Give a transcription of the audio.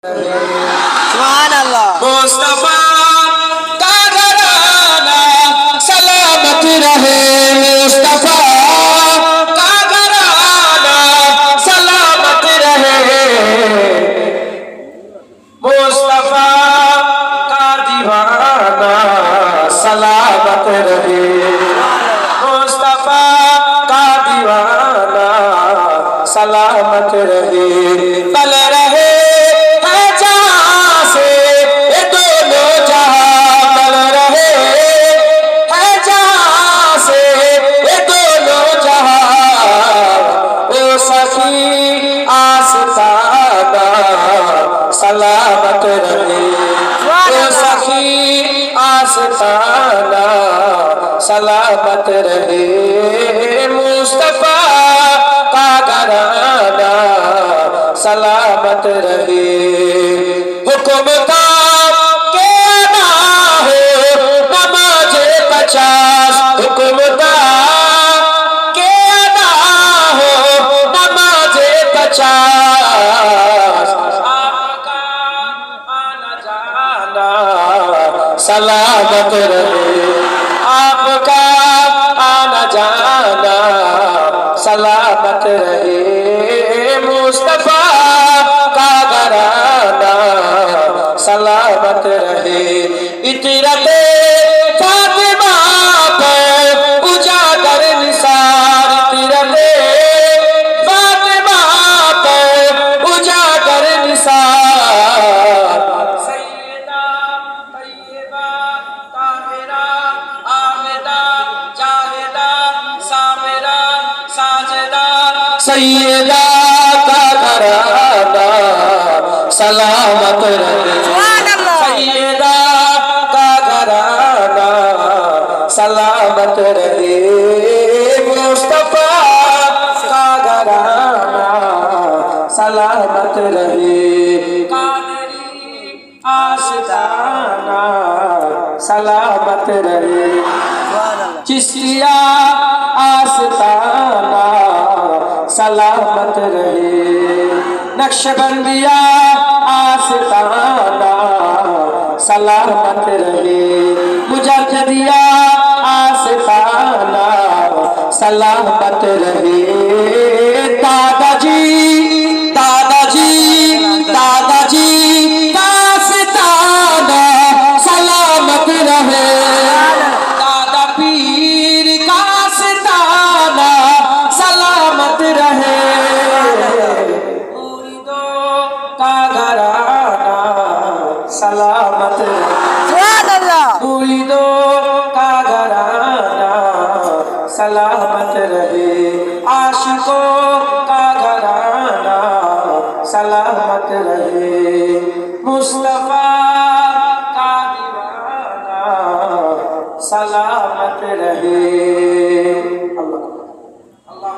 सुभानअल्लाह। मुस्तफा का घराना सलामत रहे, मुस्तफा का घराना सलामत रहे, मुस्तफा का दीवाना सलामत रहे, मुस्तफा का दीवाना सलामत रहे, पल रहे सलामत रहे, ओ सखी आस्ताना सलामत रहे, मुस्तफा का घराना सलामत रहे, हुक्म का के अदा हो नमाज़े 50, हुक्म का के अदा हो नमाज़े 50, सलामत रहे, आपका आना जाना सलामत रहे, मुस्तफा का घराना सलामत रहे, इतरते फातिमा पर उजागर निसार, इतरते फातिमा पर उजागर निसार, सैयदा का घराना सलामत रहे, सैयदा का घराना सलामत रहे, मुस्तफा का घराना सलामत रहे, कादरी आस्ताना सलामत रहे, चिश्तिया आस्ताना सलामत रहे, नक्शबंदिया आस्ताना सलामत रहे, मुजद्दिदिया आस्ताना सलामत रहे, दादाजी दादाजी दादाजी का आस्ताना सलामत रहे, दादा पीर का आस्ताना सलामत रहे, मुरीदों का घराना सलामत रहे, मुरीदों का घराना सलामत रहे, आशिकों का घराना सलामत रहे, मुस्तफा का दीवाना सलामत रहे। अल्लाह